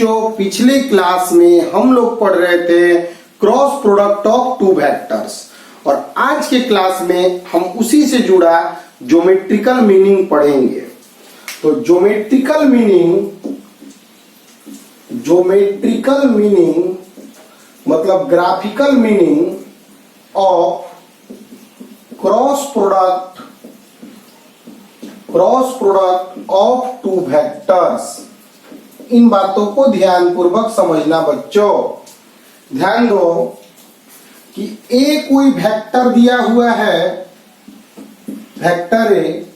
बच्चों, पिछले क्लास में हम लोग पढ़ रहे थे cross product of two vectors और आज के क्लास में हम उसी से जुड़ा ज्योमेट्रिकल मीनिंग पढ़ेंगे। तो ज्योमेट्रिकल मीनिंग मतलब graphical meaning of cross product of two vectors. इन बातों को ध्यानपूर्वक समझना बच्चों। ध्यान दो कि ए कोई वेक्टर दिया हुआ है, वेक्टर ए,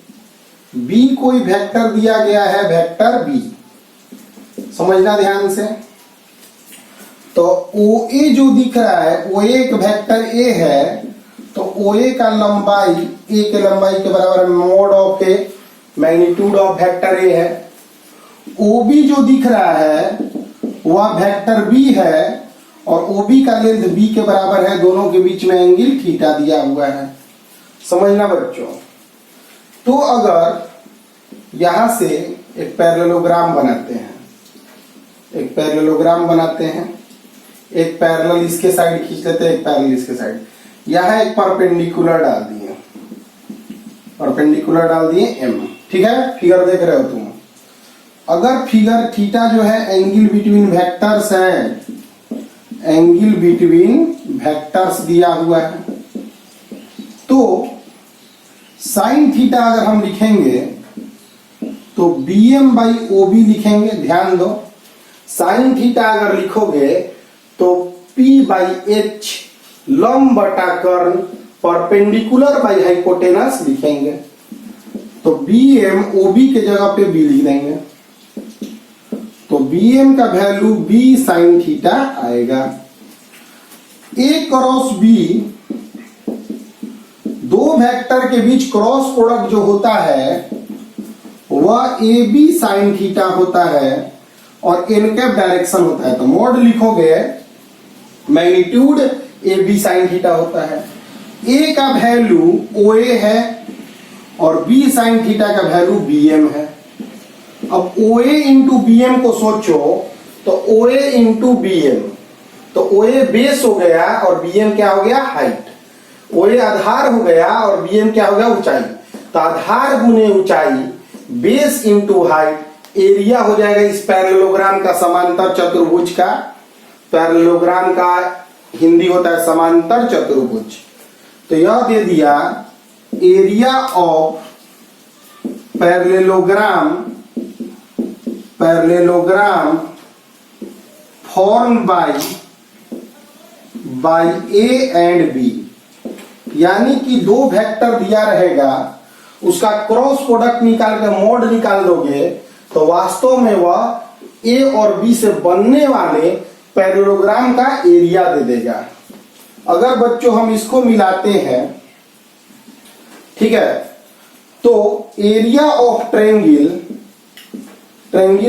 बी कोई वेक्टर दिया गया है, वेक्टर बी। समझना ध्यान से। तो ओ ए जो दिख रहा है वो एक वेक्टर ए है, तो ओ ए का लंबाई ए के लंबाई के बराबर mod of A, magnitude of vector A है। ओ बी जो दिख रहा है वह वेक्टर बी है और ओ बी का लेंथ बी के बराबर है, दोनों के बीच में एंगल थीटा दिया हुआ है। समझना बच्चों। तो अगर यहां से एक पैरेललोग्राम बनाते हैं, एक पैरेलल इसके साइड खींच लेते हैं, एक पैरेलल इसके साइड, यहां एक परपेंडिकुलर डाल दिए एम। ठीक है, फिगर देख रहे हो तुम। अगर फिगर थीटा जो है एंगल बिटवीन वेक्टर्स है, एंगल बिटवीन वेक्टर्स दिया हुआ है, तो साइन थीटा अगर हम लिखेंगे तो bm बाई ओ बी लिखेंगे। ध्यान दो, साइन थीटा अगर लिखोगे तो p बाई एच लंब बटा कर्ण परपेंडिकुलर बाई हाइपोटेनस लिखेंगे। तो bm ob के जगह पे b लिख देंगे, तो bm का वैल्यू b साइन थीटा आएगा। a क्रॉस b, दो वेक्टर के बीच क्रॉस प्रोडक्ट जो होता है वह ए बी साइन थीटा होता है और एन कैप डायरेक्शन होता है। तो मोड लिखोगे magnitude A B sine theta होता है। ए का वैल्यू ओ ए है और बी साइन थीटा का वैल्यू बी एम है। अब O A into B M को सोचो तो O A into B M, तो ओ ए बेस हो गया और बी एम क्या हो गया, हाइट। ओ ए आधार हो गया और बी एम क्या हो गया, ऊंचाई। तो आधार गुने ऊंचाई, बेस इंटू हाइट, एरिया हो जाएगा इस पैरेललोग्राम का, समांतर चतुर्भुज का। पैरेललोग्राम का हिंदी होता है समांतर चतुर्भुज। तो यह दे दिया area of parallelogram form by A and B. यानी कि दो वेक्टर दिया रहेगा, उसका क्रॉस प्रोडक्ट निकाल के मोड निकाल दोगे तो वास्तव में वह ए और बी से बनने वाले पैरेललोग्राम का एरिया दे देगा। अगर बच्चों हम इसको मिलाते हैं, ठीक है, तो area of triangle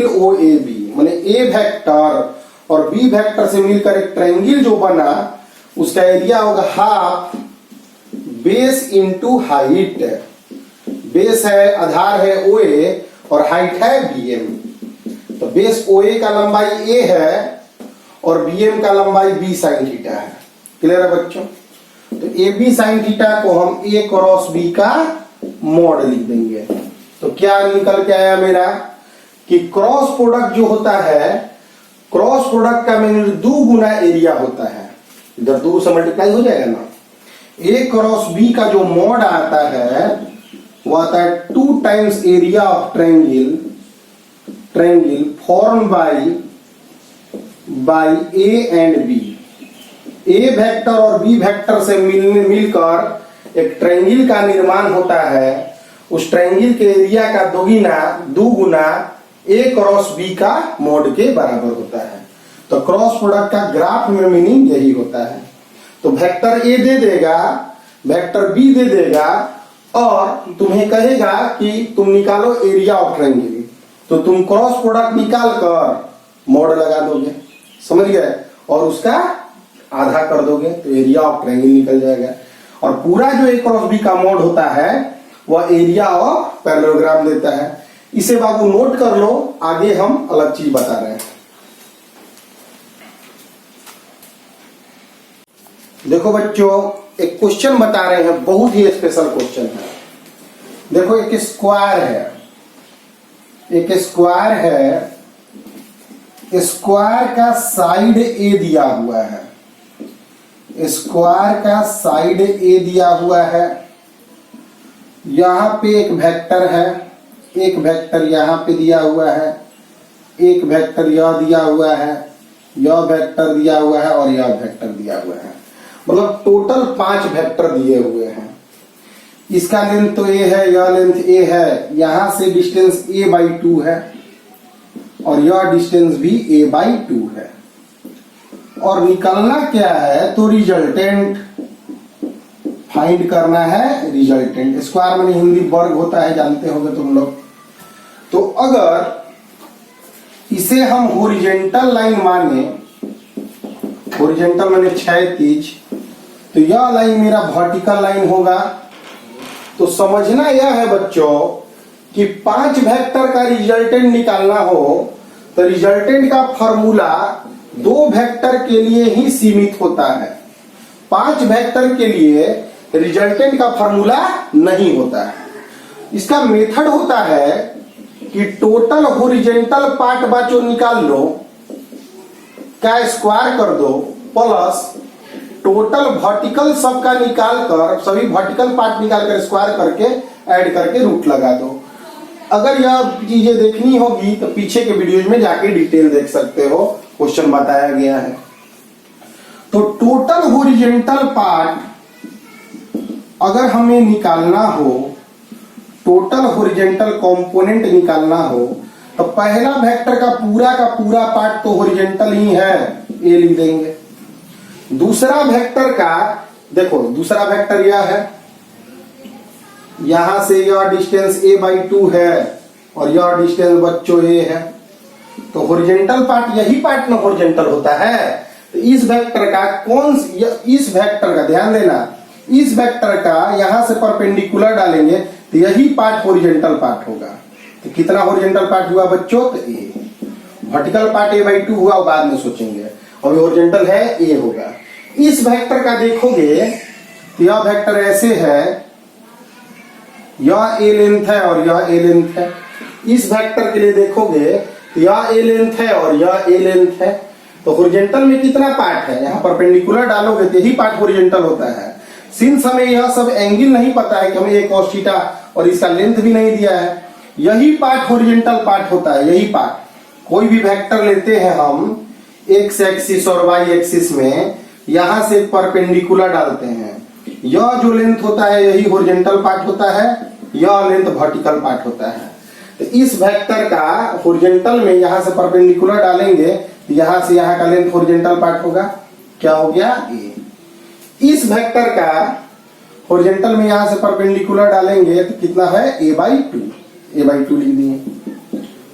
O A B, माने ए वेक्टर और बी वेक्टर से मिलकर एक ट्रायंगल जो बना, उसका एरिया होगा half base into height. Base है, आधार है ओ ए और हाइट है बी एम। तो बेस ओ ए का लंबाई ए है और बी एम का लंबाई बी साइन थीटा है। क्लियर है बच्चों। तो ए बी साइन थीटा को हम ए क्रॉस बी का मोड लिख देंगे। तो क्या निकल के आया मेरा कि क्रॉस प्रोडक्ट जो होता है, क्रॉस प्रोडक्ट का मैग्नीट्यूड 2 गुना एरिया होता है। इधर 2 से मल्टीप्लाई हो जाएगा ना। ए क्रॉस बी का जो मोड आता है वो आता है 2 times area of triangle form by A and B. A vector और बी वेक्टर से मिलकर एक ट्रायंगल का निर्माण होता है। उस ट्रायंगल के एरिया का 2 गुना ए क्रॉस बी का मोड के बराबर होता है। तो क्रॉस प्रोडक्ट का ग्राफ में मीनिंग यही होता है। तो वेक्टर ए दे देगा, वेक्टर बी दे देगा और तुम्हें कहेगा कि तुम निकालो एरिया ऑफ ट्रायंगल, तो तुम क्रॉस प्रोडक्ट निकाल कर मोड लगा दोगे, समझ गए, और उसका आधा कर दोगे तो एरिया ऑफ ट्रायंगल निकल जाएगा। और पूरा जो ए क्रॉस बी का मोड होता है वह एरिया ऑफ पैरेललोग्राम देता है। इसे बाबू नोट कर लो, आगे हम अलग चीज बता रहे हैं। देखो बच्चों, एक क्वेश्चन बता रहे हैं, बहुत ही स्पेशल क्वेश्चन है। देखो एक स्क्वायर है, एक स्क्वायर है, स्क्वायर का साइड ए दिया हुआ है, स्क्वायर का साइड ए दिया हुआ है। यहां पे एक वेक्टर है, एक वेक्टर यहां पे दिया हुआ है, एक वेक्टर यह दिया हुआ है, यह वेक्टर दिया हुआ है और यह वेक्टर दिया हुआ है। मतलब टोटल 5 वेक्टर दिए हुए हैं। इसका लेंथ तो ए है, यह लेंथ ए है, यहां से डिस्टेंस a/2 है और यह डिस्टेंस भी a/2 है। और निकालना क्या है, तो रिजल्टेंट फाइंड करना है। रिजल्टेंट स्क्वायर में हिंदी वर्ग होता है, जानते होंगे तुम लोग। तो अगर इसे हम हॉरिजॉन्टल लाइन माने, हॉरिजॉन्टल माने क्षैतिज, तो यह लाइन मेरा वर्टिकल लाइन होगा। तो समझना यह है बच्चों कि 5 वेक्टर का रिजल्टेंट निकालना हो तो रिजल्टेंट का फॉर्मूला 2 वेक्टर के लिए ही सीमित होता है। 5 वेक्टर के लिए रिजल्टेंट का फॉर्मूला नहीं होता है। इसका मेथड होता है कि टोटल हॉरिजॉन्टल पार्ट बच्चों निकाल लो, का स्क्वायर कर दो, प्लस टोटल वर्टिकल सबका निकाल कर, सभी वर्टिकल पार्ट निकाल कर स्क्वायर करके ऐड करके रूट लगा दो। अगर यह चीजें देखनी होगी तो पीछे के वीडियोज में जाके डिटेल देख सकते हो, क्वेश्चन बताया गया है। तो टोटल हॉरिजॉन्टल पार्ट अगर हमें निकालना हो, टोटल हॉरिजॉन्टल कंपोनेंट निकालना हो, तो पहला वेक्टर का पूरा पार्ट तो हॉरिजॉन्टल ही है, ए लिख देंगे। दूसरा वेक्टर का देखो, दूसरा वेक्टर यह है, यहां से यह डिस्टेंस a/2 है और यह डिस्टेंस बच्चों ए है। तो हॉरिजॉन्टल पार्ट यही पार्ट ना हॉरिजॉन्टल होता है। तो इस वेक्टर का इस वेक्टर का ध्यान देना, इस वेक्टर का यहां से परपेंडिकुलर डालेंगे तो यही पार्ट हॉरिजॉन्टल पार्ट होगा। तो कितना हॉरिजॉन्टल पार्ट हुआ बच्चों, तो ए। वर्टिकल पार्ट a/2 हुआ, बाद में सोचेंगे, अभी हॉरिजॉन्टल है, ए होगा। इस वेक्टर का देखोगे तो यह वेक्टर ऐसे है, यह ए लेंथ है और यह ए लेंथ है। इस वेक्टर के लिए देखोगे तो यह ए लेंथ है और यह ए लेंथ है। तो हॉरिजॉन्टल में कितना पार्ट है, यहाँ परपेंडिकुलर डालोगे तो यही पार्ट हॉरिजॉन्टल होता है। सिंस हमें यह सब एंगल नहीं पता है कि हमें एक cos थीटा और इसका लेंथ भी नहीं दिया है, यही पार्ट हॉरिजॉन्टल पार्ट होता है। यही पार्ट कोई भी वेक्टर लेते हैं हम एक्स एक्सिस और वाई एक्सिस में, यहां से परपेंडिकुलर डालते हैं, यह जो लेंथ होता है यही हॉरिजॉन्टल पार्ट होता है, यह लेंथ वर्टिकल पार्ट होता है। तो इस वेक्टर का हॉरिजॉन्टल में यहां से परपेंडिकुलर डालेंगे तो यहां से यहां का लेंथ हॉरिजॉन्टल पार्ट होगा, क्या हो गया, ए। इस वेक्टर का हॉरिजॉन्टल में यहां से परपेंडिकुलर डालेंगे तो कितना है, a/2 लिख दिए।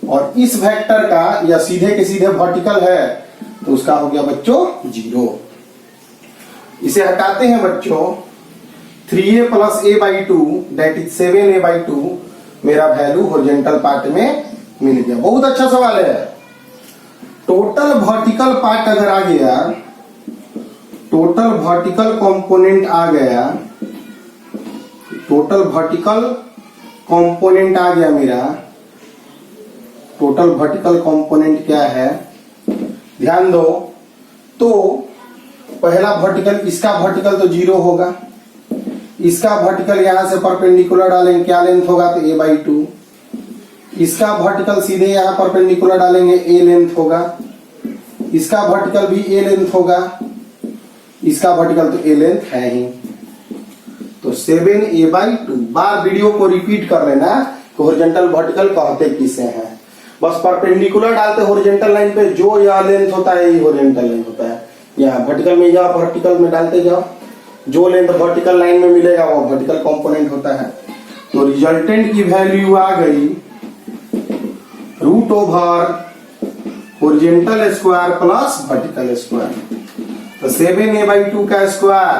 और इस वेक्टर का या सीधे के सीधे वर्टिकल है तो उसका हो गया बच्चों 0। इसे हटाते हैं बच्चों, 3a + a/2 that is 7a/2 मेरा वैल्यू हॉरिजॉन्टल पार्ट में मिल गया। बहुत अच्छा सवाल है। टोटल वर्टिकल पार्ट अगर आ गया, टोटल वर्टिकल कंपोनेंट आ गया, टोटल वर्टिकल कंपोनेंट आ गया मेरा, टोटल वर्टिकल कंपोनेंट क्या है, ध्यान दो। तो पहला वर्टिकल, इसका वर्टिकल तो 0 होगा, इसका वर्टिकल यहां से परपेंडिकुलर डालेंगे, क्या लेंथ होगा, तो a/2। इसका वर्टिकल सीधे यहां परपेंडिकुलर डालेंगे, a लेंथ होगा। इसका वर्टिकल भी a लेंथ होगा, इसका वर्टिकल तो a लेंथ है ही। तो 7a/2। बार वीडियो को रिपीट कर लेना कि हॉरिजॉन्टल वर्टिकल कहते किसे हैं। बस परपेंडिकुलर डालते हॉरिजॉन्टल लाइन पे, जो यह लेंथ होता है यही हॉरिजॉन्टल लाइन होता है। यहाँ वर्टिकल में, यह वर्टिकल में डालते जाओ, जो लेंथ वर्टिकल लाइन में मिलेगा वो वर्टिकल कंपोनेंट होता है। तो रिजल्टेंट की वैल्यू आ गई √/horizontal square plus vertical square. तो 7a/2 का स्क्वायर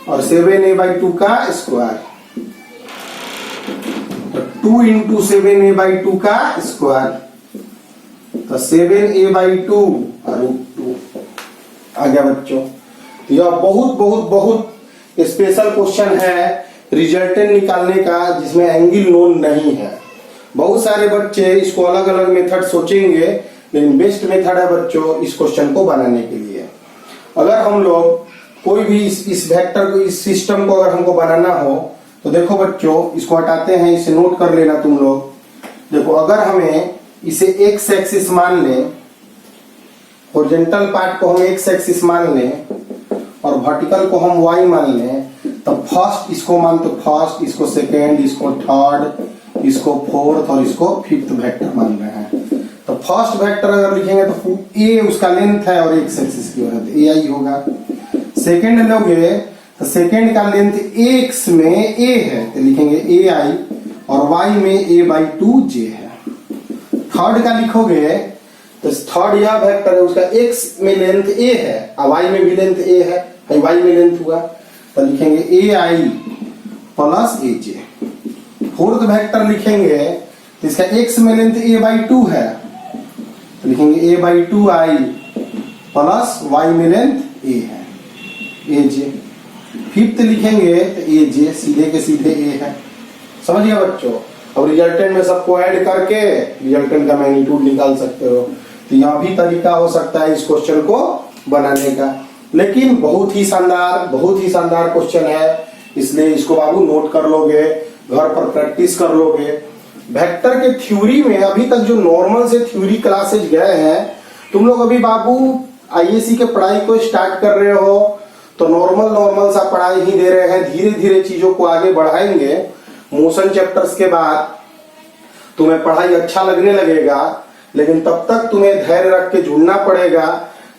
और 7a/2 का स्क्वायर, तो 2 × 7a/2 का स्क्वायर, तो 7a/2 और √2 आ गया बच्चों। यह बहुत बहुत बहुत स्पेशल क्वेश्चन है रिजल्टेंट निकालने का, जिसमें एंगल नोन नहीं है। बहुत सारे बच्चे इसको अलग अलग मेथड सोचेंगे, लेकिन बेस्ट मेथड है बच्चों इस क्वेश्चन को बनाने के लिए। अगर हम लोग कोई भी इस वेक्टर को, इस सिस्टम को अगर हमको बनाना हो तो देखो बच्चों, इसको हटाते हैं, इसे नोट कर लेना तुम लोग। देखो, अगर हमें इसे एक्स एक्सिस मान लें, हॉरिजॉन्टल पार्ट को हम एक्स एक्सिस मान लें और वर्टिकल को हम वाई मान लें, तो फर्स्ट इसको मान तो फर्स्ट, इसको सेकेंड, इसको थर्ड, इसको फोर्थ और इसको फिफ्थ वेक्टर मान रहे हैं। तो फर्स्ट वेक्टर अगर लिखेंगे तो ए उसका लेंथ है और एक्स एक्सिस की वजह से ए आई होगा। सेकेंड लोगे तो सेकेंड का लेंथ एक्स में ए है तो लिखेंगे ए आई और वाई में ए बाई 2 जे है। थर्ड का लिखोगे तो थर्ड यह वेक्टर है, उसका एक्स में लेंथ ए है और वाई में भी लेंथ ए है, वाई में लेंथ हुआ तो लिखेंगे ए आई प्लस ए जे। फोर्थ वेक्टर लिखेंगे तो इसका एक्स में लेंथ ए बाई 2 है तो लिखेंगे ए बाई 2 आई प्लस वाई में लेंथ ए है, ए जे। फिफ्थ लिखेंगे तो ए जे, सीधे के सीधे ए है। समझ गया बच्चों? अब रिजल्टेंट में सबको ऐड करके रिजल्टेंट का मैग्नीट्यूड निकाल सकते हो। तो यह भी तरीका हो सकता है इस क्वेश्चन को बनाने का, लेकिन बहुत ही शानदार क्वेश्चन है, इसलिए इसको बाबू नोट कर लोगे, घर पर प्रैक्टिस कर लोगे। वेक्टर के थ्योरी में अभी तक जो नॉर्मल से थ्योरी क्लासेज गए हैं, तुम लोग अभी बाबू आईएससी के पढ़ाई को स्टार्ट कर रहे हो तो नॉर्मल सा पढ़ाई ही दे रहे हैं, धीरे धीरे चीजों को आगे बढ़ाएंगे। मोशन चैप्टर्स के बाद तुम्हें पढ़ाई अच्छा लगने लगेगा, लेकिन तब तक तुम्हें धैर्य रख के जुड़ना पड़ेगा।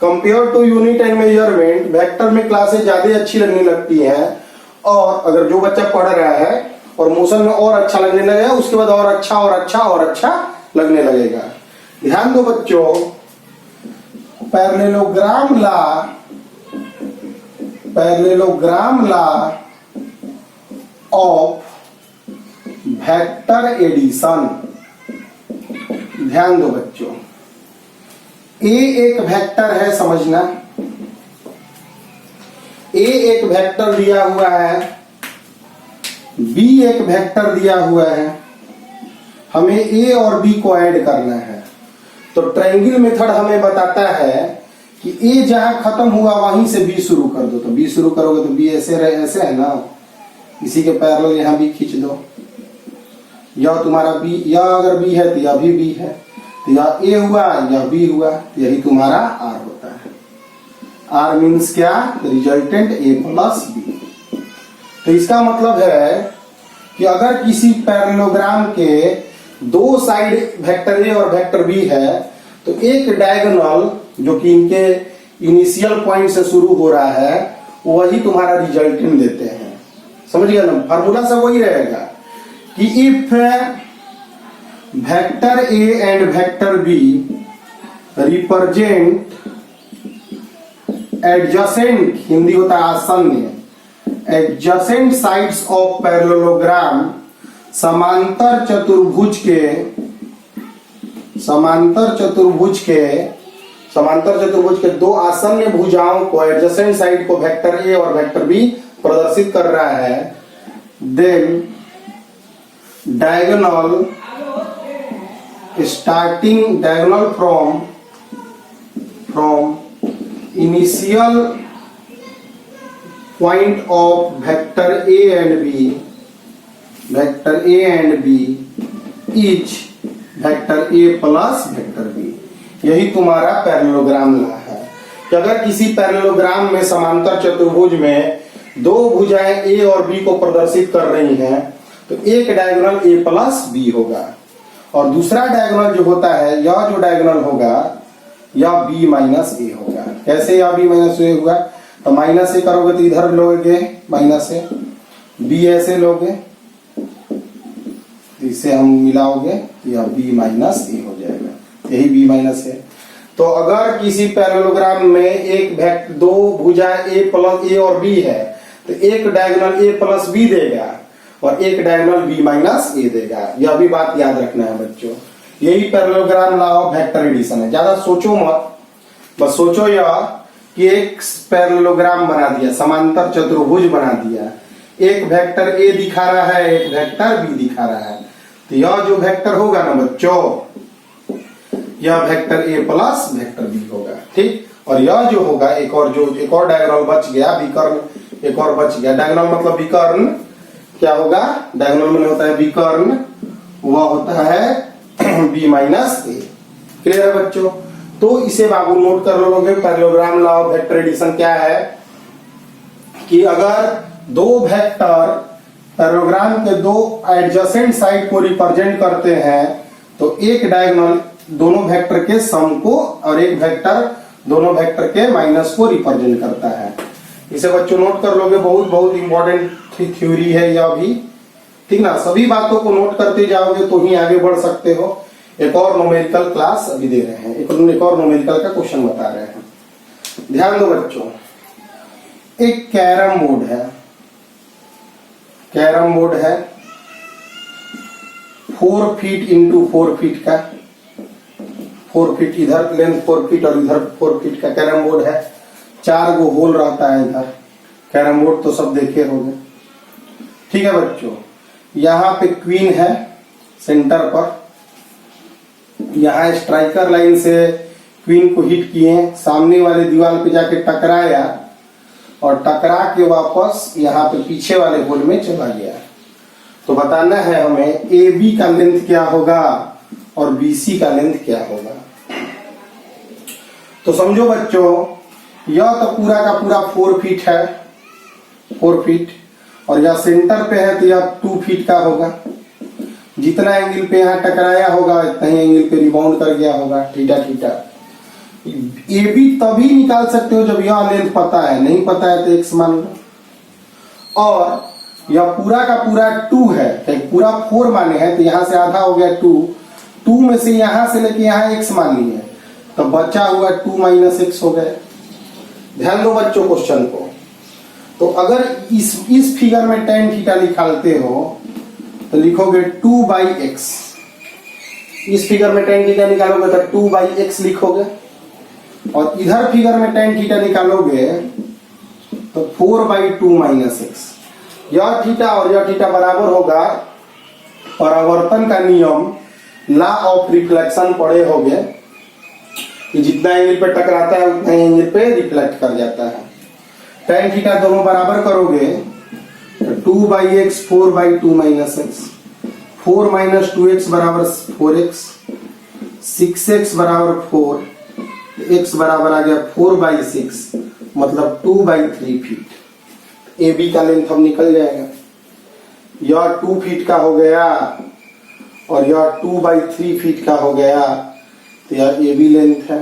Compare to unit and measurement vector में क्लासेस ज्यादा अच्छी लगने लगती हैं, और अगर जो बच्चा पढ़ रहा है और मोशन में और अच्छा लगने लगेगा, उसके बाद और अच्छा लगने लगेगा। ध्यान दो बच्चों, parallelogram law of vector addition. ध्यान दो बच्चों, ए एक वेक्टर है, समझना। ए एक वेक्टर दिया हुआ है, बी एक वेक्टर दिया हुआ है, हमें ए और बी को ऐड करना है। तो ट्रायंगल मेथड हमें बताता है कि ए जहां खत्म हुआ वहीं से बी शुरू कर दो। तो बी शुरू करोगे तो बी ऐसे है ना, इसी के पैरेलल यहां बी खींच दो। यह तुम्हारा बी, यह अगर बी है तो यह भी बी है, तो यह ए हुआ, यह बी हुआ, तो यही तुम्हारा आर होता है। आर मीन्स क्या? रिजल्टेंट ए प्लस बी। तो इसका मतलब है कि अगर किसी पैरेललोग्राम के दो साइड वेक्टर ए और वेक्टर बी है, तो एक डायगोनल जो कि इनके इनिशियल पॉइंट से शुरू हो रहा है, वही तुम्हारा रिजल्टेंट देते हैं। समझ गया ना? फार्मूला सब वही रहेगा कि if vector A and vector B represent adjacent, Hindi होता है आसन्न, एडजेसेंट साइड्स ऑफ पैरेललोग्राम, समांतर चतुर्भुज के दो आसन्न भुजाओं को, एडजेसेंट साइड को वेक्टर ए और वेक्टर बी प्रदर्शित कर रहा है, then diagonal from initial point of vector A and B is vector A plus vector B. यही तुम्हारा पैरेललोग्राम ला है कि अगर किसी पैरेललोग्राम में समांतर चतुर्भुज में दो भुजाएं ए और बी को प्रदर्शित कर रही हैं, तो एक डायगोनल ए प्लस बी होगा और दूसरा डायगोनल जो होता है, यह जो डायगोनल होगा यह बी माइनस ए होगा। कैसे यह बी माइनस ए होगा? तो माइनस ए करोगे तो इधर लोगे माइनस ए, बी ऐसे लोगे, इसे हम मिलाओगे तो यह बी माइनस ए हो जाएगा, यही बी माइनस ए। तो अगर किसी पैरेललोग्राम में दो भुजा ए प्लस ए और बी है, तो एक डायगोनल ए प्लस बी देगा और एक डायगोनल बी माइनस ए देगा। यह भी बात याद रखना है बच्चों। यही parallelogram law of vector addition है। ज्यादा सोचो मत, बस सोचो यह कि एक पैरेललोग्राम बना दिया, समांतर चतुर्भुज बना दिया। एक वेक्टर ए दिखा रहा है, एक वेक्टर बी दिखा रहा है। तो यह जो वेक्टर होगा ना बच्चों, यह vector A plus vector B होगा, ठीक। और यह जो होगा एक और डायगोनल बच गया, विकर्ण एक और बच गया। डायगोनल मतलब विकर्ण क्या होगा, डायगोनल में होता है विकर्ण, वह होता है बी माइनस ए। क्लियर है बच्चों? तो इसे बाबू नोट कर लोगे। Parallelogram law of vector addition क्या है कि अगर दो वेक्टर पैरेललोग्राम के दो एडजेसेंट साइड को रिप्रेजेंट करते हैं तो एक डायगोनल दोनों वेक्टर के सम को और एक वेक्टर दोनों वेक्टर के माइनस को रिप्रेजेंट करता है। इसे बच्चों नोट कर लोगे, बहुत बहुत इंपॉर्टेंट थ्योरी है यह भी, ठीक ना। सभी बातों को नोट करते जाओगे तो ही आगे बढ़ सकते हो। एक और न्यूमेरिकल क्लास अभी दे रहे हैं, एक और न्यूमेरिकल का क्वेश्चन बता रहे हैं। ध्यान दो बच्चों, एक कैरम बोर्ड है, कैरम बोर्ड है 4 फीट इंटू 4 फीट का, 4 फीट इधर लेंथ 4 फीट और इधर 4 फीट का कैरम बोर्ड है। 4 गो होल रहता है इधर। कैरम बोर्ड तो सब देखे होंगे, ठीक है बच्चों। यहाँ पे क्वीन है सेंटर पर, यहाँ स्ट्राइकर लाइन से क्वीन को हिट किए, सामने वाले दीवार पे जाके टकराया और टकरा के वापस यहाँ पे पीछे वाले होल में चला गया। तो बताना है हमें ए बी का लेंथ क्या होगा और बी सी का लेंथ क्या होगा। तो समझो बच्चों, यह तो पूरा का पूरा 4 फीट है, 4 फीट, और यह सेंटर पे है तो यह 2 फीट का होगा। जितना एंगल पे यहाँ टकराया होगा इतना ही एंगल पे रिबाउंड कर गया होगा, थीटा थीटा। ए बी तभी निकाल सकते हो जब यह लेंथ पता है, नहीं पता है तो एक्स मान लो। और यह पूरा का पूरा 2 है, पूरा 4 माने हैं तो यहाँ से आधा हो गया 2 में से यहाँ से लेके यहाँ x मान लिए, तो बचा हुआ 2 माइनस एक्स हो गया। ध्यान दो बच्चों क्वेश्चन को। तो अगर इस फिगर में tan थीटा निकालते हो तो लिखोगे 2 बाई एक्स। इस फिगर में tan थीटा निकालोगे तो 2 बाई एक्स लिखोगे, और इधर फिगर में tan थीटा निकालोगे तो 4 बाई 2 माइनस एक्स। यह थीटा और यह थीटा बराबर होगा परावर्तन का नियम, लॉ ऑफ रिफ्लेक्शन पढ़े होगे कि जितना एंगल पे टकराता है उतना एंगल पे रिफ्लेक्ट कर जाता है। tan थीटा दोनों बराबर करोगे तो 2 by x 4 by 2 minus x, 4 minus 2x बराबर 4x, 6x बराबर 4, x बराबर आ गया 4 बाई 6 मतलब 2 बाई 3 फीट। ए बी का लेंथ हम निकल जाएगा। यह 2 फीट का हो गया और यह 2 बाई 3 फीट का हो गया, तो यह ए बी लेंथ है।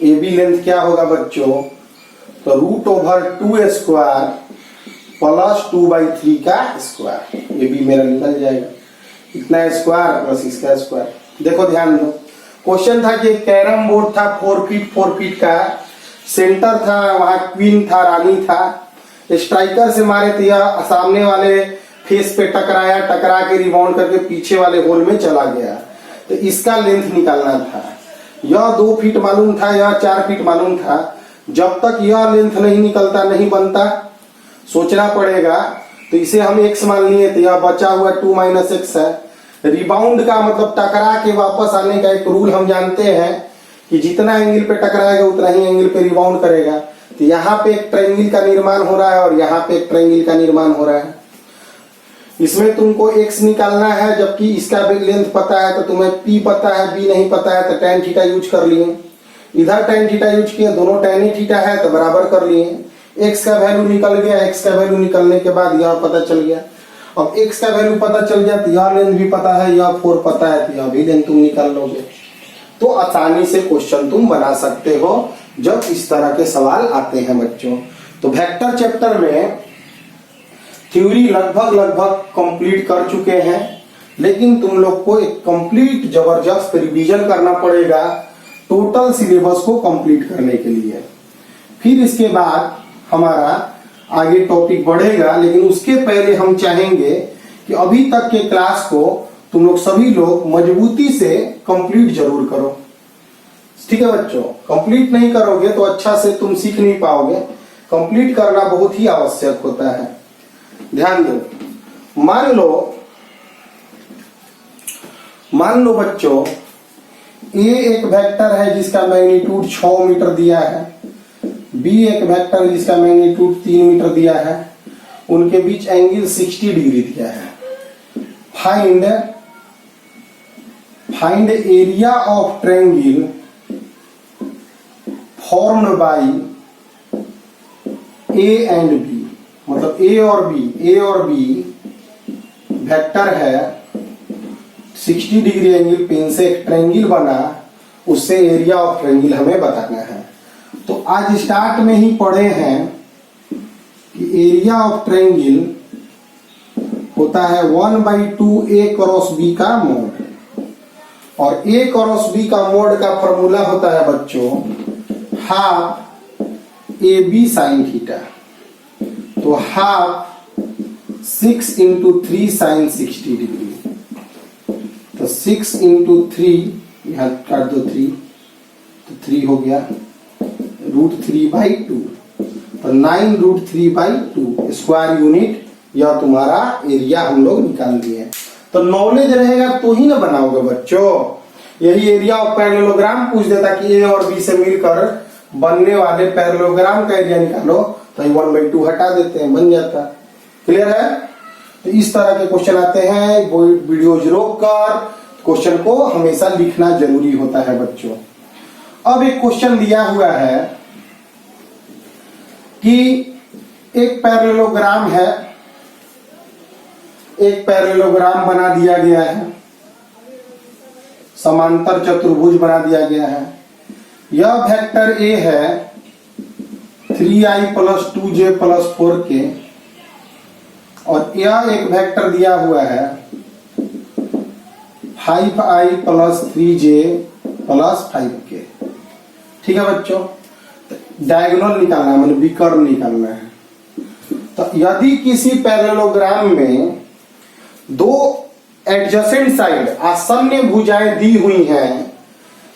ए बी लेंथ क्या होगा बच्चों, तो √2 स्क्वायर प्लस 2 बाई 3 का स्क्वायर। ये भी मेरा निकल जाएगा, इतना स्क्वायर प्लस इसका स्क्वायर। देखो ध्यान दो, क्वेश्चन था कि कैरम बोर्ड था 4 फीट का, सेंटर था, वहां क्वीन था, रानी था, स्ट्राइकर से मारे तो यह सामने वाले फेस पे टकराया, टकरा के रिबाउंड करके पीछे वाले होल में चला गया, तो इसका लेंथ निकालना था। यह 2 फीट मालूम था, यह 4 फीट मालूम था। जब तक यह लेंथ नहीं निकलता नहीं बनता, सोचना पड़ेगा। तो इसे हम x मान लिए, तो यह बचा हुआ 2 माइनस एक्स है। रिबाउंड का मतलब टकरा के वापस आने का एक रूल हम जानते हैं कि जितना एंगल पे टकराएगा उतना ही एंगल पे रिबाउंड करेगा। तो यहाँ पे एक ट्रायंगल का निर्माण हो रहा है और यहाँ पे एक ट्रायंगल का निर्माण हो रहा है। इसमें तुमको x निकालना है, जबकि इसका लेंथ पता है, तो तुम्हें p पता है, b नहीं पता है, तो tan थीटा यूज कर लिए। इधर tan थीटा यूज किए, दोनों tan ही थीटा है तो बराबर कर लिए। x का वैल्यू निकल गया, x का वैल्यू निकलने के बाद यह पता चल गया। अब x का वैल्यू पता चल गया तो यह लेंथ भी पता है, यह 4 पता है, तो यह भी लेंथ तुम निकाल लोगे। तो आसानी से क्वेश्चन तुम बना सकते हो जब इस तरह के सवाल आते हैं बच्चों। तो वेक्टर चैप्टर में थ्योरी लगभग कंप्लीट कर चुके हैं, लेकिन तुम लोग को एक कंप्लीट जबरदस्त रिवीजन करना पड़ेगा टोटल सिलेबस को कंप्लीट करने के लिए। फिर इसके बाद हमारा आगे टॉपिक बढ़ेगा, लेकिन उसके पहले हम चाहेंगे कि अभी तक के क्लास को तुम लोग सभी लोग मजबूती से कंप्लीट जरूर करो। ठीक है बच्चों, कंप्लीट नहीं करोगे तो अच्छा से तुम सीख नहीं पाओगे। कंप्लीट करना बहुत ही आवश्यक होता है। ध्यान दो, मान लो बच्चों, ए एक वेक्टर है जिसका मैग्नीट्यूड 6 मीटर दिया है, बी एक वेक्टर जिसका मैग्नीट्यूड 3 मीटर दिया है, उनके बीच एंगल 60 डिग्री दिया है। Find area of triangle formed by A and B. मतलब ए और बी वेक्टर है, 60 डिग्री एंगल पे इनसे एक ट्रायंगल बना, उससे एरिया ऑफ ट्रायंगल हमें बताना है। तो आज स्टार्ट में ही पढ़े हैं कि एरिया ऑफ ट्रायंगल होता है 1/2 ए क्रॉस बी का मोड, और ए क्रॉस बी का मोड का फॉर्मूला होता है बच्चों half A B sine theta. तो हाफ 6 × 3 साइन 60 डिग्री। तो 6 × 3, यहां काट दो 3, तो 3 हो गया, √3/2, तो 9√3/2 स्क्वायर यूनिट। यह तुम्हारा एरिया हम लोग निकाल दिए। तो नॉलेज रहेगा तो ही ना बनाओगे बच्चों। यही एरिया ऑफ पैरेललोग्राम पूछ देता कि ए और बी से मिलकर बनने वाले पैरेललोग्राम का एरिया निकालो, तो 1/2 हटा देते हैं, बन जाता। क्लियर है? तो इस तरह के क्वेश्चन आते हैं, वो वीडियोज रोक कर क्वेश्चन को हमेशा लिखना जरूरी होता है बच्चों। अब एक क्वेश्चन दिया हुआ है कि एक पैरेललोग्राम है, एक पैरेललोग्राम बना दिया गया है, समांतर चतुर्भुज बना दिया गया है। यह वेक्टर ए है 3i + 2j + 4k, और यह एक वेक्टर दिया हुआ है 5i + 3j + 5k। ठीक है बच्चों, डायगोनल निकालना है, मतलब विकर्ण निकालना है। तो यदि किसी पैरेललोग्राम में दो एडजेसेंट साइड आसन्न भुजाएं दी हुई हैं,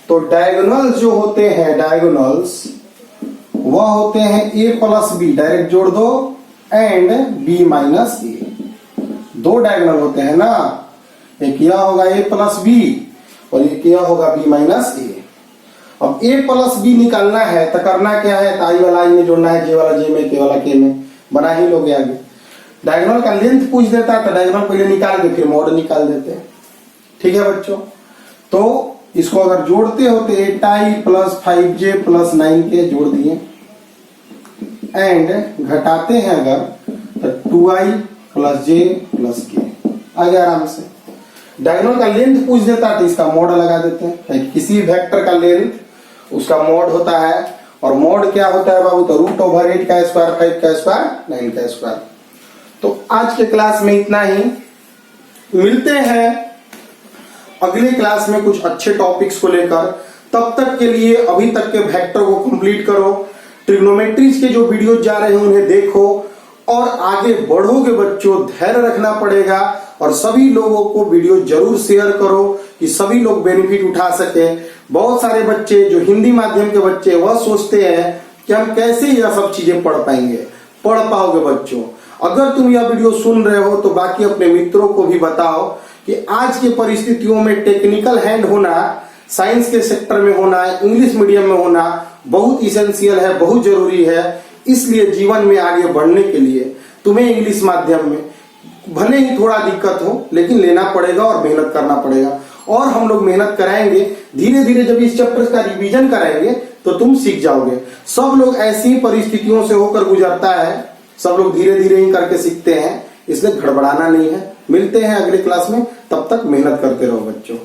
तो डायगोनल्स जो होते हैं, डायगोनल्स वह होते हैं a + b, डायरेक्ट जोड़ दो, एंड b - a। दो डायगोनल होते हैं ना, एक यह होगा a + b और एक यह होगा b - a। अब a + b निकालना है तो करना क्या है, i वाला i में जोड़ना है, j वाला j में, k वाला k में, बना ही लोगे आगे। डायगोनल का लेंथ पूछ देता है तो डायगोनल पहले निकाल के फिर मॉड निकाल देते हैं। ठीक है बच्चों, तो इसको अगर जोड़ते हो तो 8i + 5j + 9k जोड़ दिए, एंड घटाते हैं अगर तो 2i + j + k आ गया आराम से। डायगोनल का लेंथ पूछ देता है तो इसका मॉड लगा देते हैं। किसी वेक्टर का लेंथ उसका मॉड होता है, और मॉड क्या होता है बाबू, तो √8 का स्क्वायर, 5 का स्क्वायर, 9 का स्क्वायर। तो आज के क्लास में इतना ही, मिलते हैं अगले क्लास में कुछ अच्छे टॉपिक्स को लेकर। तब तक के लिए अभी तक के वेक्टर को कंप्लीट करो, ट्रिग्नोमेट्रीज के जो वीडियो जा रहे हैं उन्हें देखो, और आगे बढ़ोगे बच्चों, धैर्य रखना पड़ेगा, और सभी लोगों को वीडियो जरूर शेयर करो कि सभी लोग बेनिफिट उठा सके। बहुत सारे बच्चे जो हिंदी माध्यम के बच्चे, वह सोचते हैं कि हम कैसे यह सब चीजें पढ़ पाएंगे। पढ़ पाओगे बच्चों। अगर तुम यह वीडियो सुन रहे हो तो बाकी अपने मित्रों को भी बताओ कि आज की परिस्थितियों में टेक्निकल हैंड होना, साइंस के सेक्टर में होना, इंग्लिश मीडियम में होना बहुत इसेंशियल है, बहुत जरूरी है। इसलिए जीवन में आगे बढ़ने के लिए तुम्हें इंग्लिश माध्यम में भले ही थोड़ा दिक्कत हो, लेकिन लेना पड़ेगा और मेहनत करना पड़ेगा। और हम लोग मेहनत कराएंगे, धीरे धीरे जब इस चैप्टर का रिवीजन कराएंगे तो तुम सीख जाओगे। सब लोग ऐसी परिस्थितियों से होकर गुजरता है, सब लोग धीरे धीरे ही करके सीखते हैं, इसलिए गड़बड़ाना नहीं है। मिलते हैं अगले क्लास में, तब तक मेहनत करते रहो बच्चों।